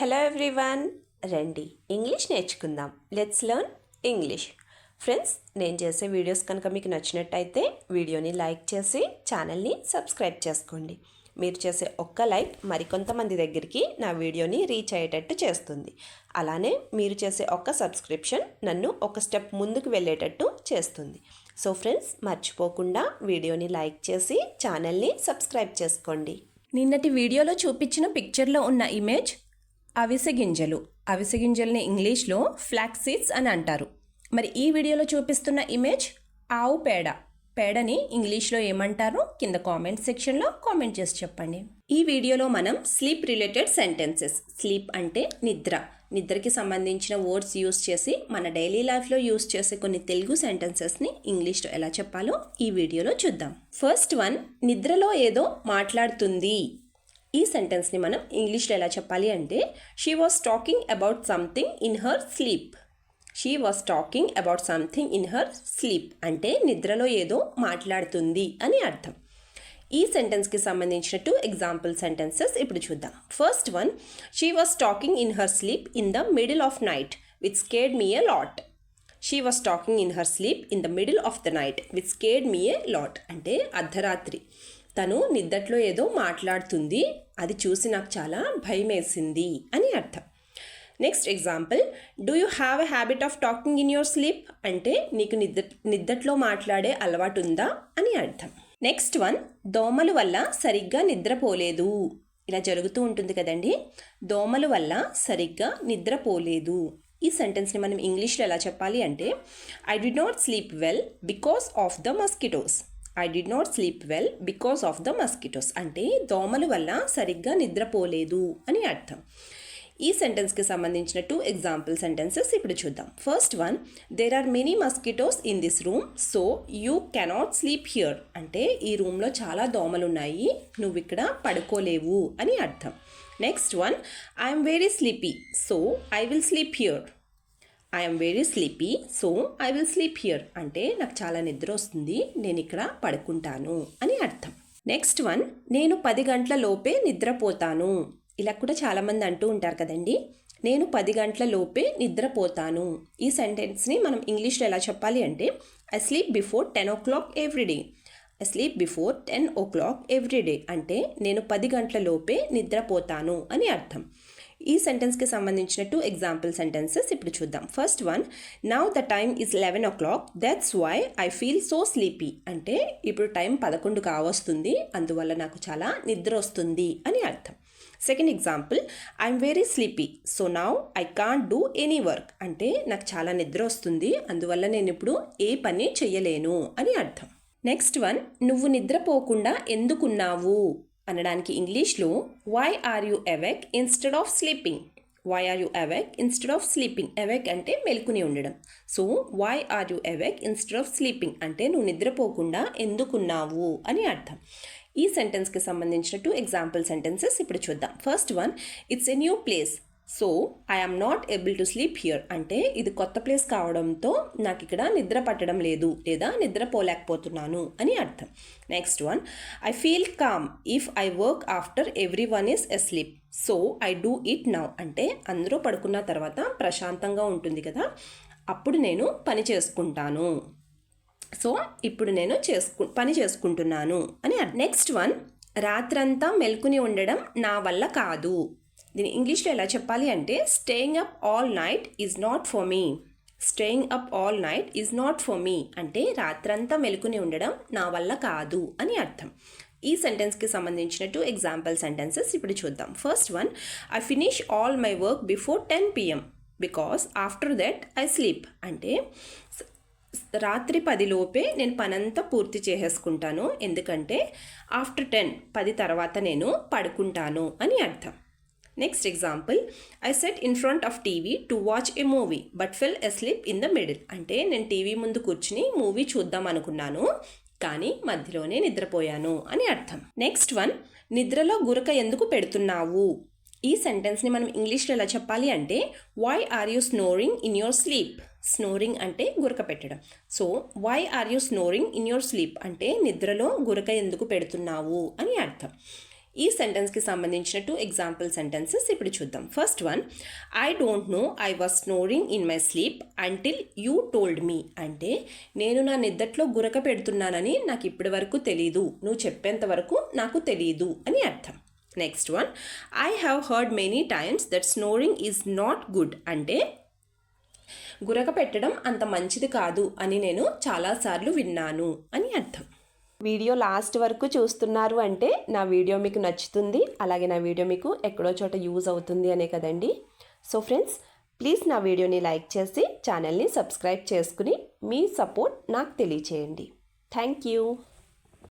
Hello everyone, రండి English నేర్చుకుందాం. Let's learn English. Friends, నేను చేసే వీడియోస్ కనుక మీకు నచ్చినట్టయితే వీడియోని లైక్ చేసి ఛానల్ని సబ్స్క్రైబ్ చేసుకోండి. మీరు చేసే ఒక్క లైక్ మరికొంతమంది దగ్గరికి నా వీడియోని రీచ్ అయ్యేటట్టు చేస్తుంది. అలానే మీరు చేసే ఒక్క సబ్స్క్రిప్షన్ నన్ను ఒక స్టెప్ ముందుకు వెళ్ళేటట్టు చేస్తుంది. సో ఫ్రెండ్స్, మర్చిపోకుండా వీడియోని లైక్ చేసి ఛానల్ని సబ్స్క్రైబ్ చేసుకోండి. నిన్నటి వీడియోలో చూపించిన పిక్చర్లో ఉన్న ఇమేజ్ అవిసె గింజలు. అవిసె గింజల్ని ఇంగ్లీష్లో ఫ్లాక్స్ సీడ్స్ అని అంటారు. మరి ఈ వీడియోలో చూపిస్తున్న ఇమేజ్ ఆవు పేడ. పేడని ఇంగ్లీష్లో ఏమంటారో కింద కామెంట్ సెక్షన్లో కామెంట్ చేసి చెప్పండి. ఈ వీడియోలో మనం స్లీప్ రిలేటెడ్ సెంటెన్సెస్, స్లీప్ అంటే నిద్ర, నిద్రకి సంబంధించిన వర్డ్స్ యూస్ చేసి మన డైలీ లైఫ్లో యూస్ చేసే కొన్ని తెలుగు సెంటెన్సెస్ని ఇంగ్లీష్లో ఎలా చెప్పాలో ఈ వీడియోలో చూద్దాం. ఫస్ట్ వన్, నిద్రలో ఏదో మాట్లాడుతుంది. ఈ సెంటెన్స్ని మనం ఇంగ్లీష్లో ఎలా చెప్పాలి అంటే, she was talking about something in her sleep. She was talking about something in her sleep అంటే నిద్రలో ఏదో మాట్లాడుతుంది అని అర్థం. ఈ సెంటెన్స్కి సంబంధించిన 2 ఎగ్జాంపుల్ సెంటెన్సెస్ ఇప్పుడు చూద్దాం. First one, she was talking in her sleep in the middle of night which scared me a lot. She was talking in her sleep in the middle of the night which scared me a lot అంటే అర్ధరాత్రి తను నిద్దట్లో ఏదో మాట్లాడుతుంది, అది చూసి నాకు చాలా భయం వేసింది అని అర్థం. Next example, do you have a habit of talking in your sleep అంటే నీకు నిద్దట్లో మాట్లాడే అలవాటు ఉందా అని అర్థం. నెక్స్ట్ వన్, దోమల వల్ల సరిగ్గా నిద్రపోలేదు. ఇలా జరుగుతూ ఉంటుంది కదండి. దోమల వల్ల సరిగ్గా నిద్రపోలేదు. ఈ సెంటెన్స్ని మనం ఇంగ్లీష్లో ఎలా చెప్పాలి అంటే, I did not sleep well because of the mosquitoes. I did not sleep well because of the mosquitoes అంటే దోమల వల్ల సరిగ్గా నిద్రపోలేదు అని అర్థం. ఈ సెంటెన్స్కి సంబంధించిన 2 ఎగ్జాంపుల్ సెంటెన్సెస్ ఇప్పుడు చూద్దాం. First one, there are many mosquitoes in this room so you cannot sleep here అంటే ఈ రూమ్లో చాలా దోమలు ఉన్నాయి, నువ్వు ఇక్కడ పడుకోలేవు అని అర్థం. Next one, I'm very sleepy so I will sleep here. I'm very sleepy so I will sleep here అంటే నాకు చాలా నిద్ర వస్తుంది, నేను ఇక్కడ పడుకుంటాను అని అర్థం. నెక్స్ట్ వన్, నేను 10 గంటల లోపే నిద్రపోతాను. ఇలా కూడా చాలామంది అంటూ ఉంటారు కదండి. నేను 10 గంటల లోపే నిద్రపోతాను. ఈ సెంటెన్స్ని మనం ఇంగ్లీష్లో ఎలా చెప్పాలి అంటే, I sleep before 10 o'clock every day. I sleep before 10 o'clock every day అంటే నేను 10 గంటల లోపే నిద్రపోతాను అని అర్థం. ఈ సెంటెన్స్కి సంబంధించిన 2 ఎగ్జాంపుల్ సెంటెన్సెస్ ఇప్పుడు చూద్దాం. First one, now the time is 11 o'clock that's why I feel so sleepy అంటే ఇప్పుడు టైం 11 కావస్తుంది, అందువల్ల నాకు చాలా నిద్ర వస్తుంది అని అర్థం. Second example, I'm very sleepy so now I can't do any work అంటే నాకు చాలా నిద్ర వస్తుంది, అందువల్ల నేను ఇప్పుడు ఏ పని చెయ్యలేను అని అర్థం. నెక్స్ట్ వన్, నువ్వు నిద్రపోకుండా ఎందుకున్నావు అనడానికి ఇంగ్లీష్లో why are you awake instead of sleeping. Why are you awake instead of sleeping. Awake అంటే మెలకుని ఉండడం. So why are you awake instead of sleeping అంటే నువ్వు నిద్రపోకుండా ఎందుకున్నావు అని అర్థం. ఈ సెంటెన్స్కి సంబంధించిన 2 ఎగ్జాంపుల్ సెంటెన్సెస్ ఇప్పుడు చూద్దాం. First one, it's a new place so I am not able to sleep here అంటే ఇది కొత్త ప్లేస్ కావడంతో నాకు ఇక్కడ నిద్ర పట్టడం లేదు లేదా నిద్రపోలేకపోతున్నాను అని అర్థం. Next one, I feel calm if I work after everyone is asleep so I do it now అంటే అందరూ పడుకున్న తర్వాత ప్రశాంతంగా ఉంటుంది కదా, అప్పుడు నేను పని చేసుకుంటాను. సో ఇప్పుడు నేను పని చేసుకుంటున్నాను అని. నెక్స్ట్ వన్, రాత్రంతా మెలకుని ఉండడం నా వల్ల కాదు. దీన్ని ఇంగ్లీష్లో ఎలా చెప్పాలి అంటే, staying up all night is not for me. Staying up all night is not for me అంటే రాత్రంతా మెలకుని ఉండడం నా వల్ల కాదు అని అర్థం. ఈ సెంటెన్స్కి సంబంధించిన 2 ఎగ్జాంపుల్ సెంటెన్సెస్ ఇప్పుడు చూద్దాం. First one, I finish all my work before 10 PM because after that I sleep అంటే రాత్రి 10 లోపే నేను పనంతా పూర్తి చేసేసుకుంటాను, ఎందుకంటే ఆఫ్టర్ 10 తర్వాత నేను పడుకుంటాను అని అర్థం. Next example, I sat in front of TV to watch a movie but fell asleep in the middle అంటే నేను టీవీ ముందు కూర్చుని మూవీ చూద్దాం అనుకున్నాను, కానీ మధ్యలోనే నిద్రపోయాను అని అర్థం. నెక్స్ట్ వన్, నిద్రలో గురక ఎందుకు పెడుతున్నావు. ఈ సెంటెన్స్ని మనం ఇంగ్లీష్లో ఎలా చెప్పాలి అంటే, why are you snoring in your sleep. Snoring అంటే గురక పెట్టడం. So why are you snoring in your sleep అంటే నిద్రలో గురక ఎందుకు పెడుతున్నావు అని అర్థం. ఈ సెంటెన్స్కి సంబంధించిన 2 ఎగ్జాంపుల్ సెంటెన్సెస్ ఇప్పుడు చూద్దాం. First one, I don't know I was snoring in my sleep until you told me. అంటే నేను నా నిద్దట్లో గురక పెడుతున్నానని నాకు ఇప్పటి వరకు తెలీదు, నువ్వు చెప్పేంత వరకు నాకు తెలీదు అని అర్థం. Next one, I have heard many times that snoring is not good. అంటే గురక పెట్టడం అంత మంచిది కాదు అని నేను చాలాసార్లు విన్నాను అని అర్థం. వీడియో లాస్ట్ వరకు చూస్తున్నారు అంటే నా వీడియో మీకు నచ్చుతుంది, అలాగే నా వీడియో మీకు ఎక్కడో చోట యూజ్ అవుతుంది అనే కదండి. సో ఫ్రెండ్స్, ప్లీజ్ నా వీడియోని లైక్ చేసి ఛానల్ని సబ్స్క్రైబ్ చేసుకుని మీ సపోర్ట్ నాకు తెలియచేయండి. Thank you.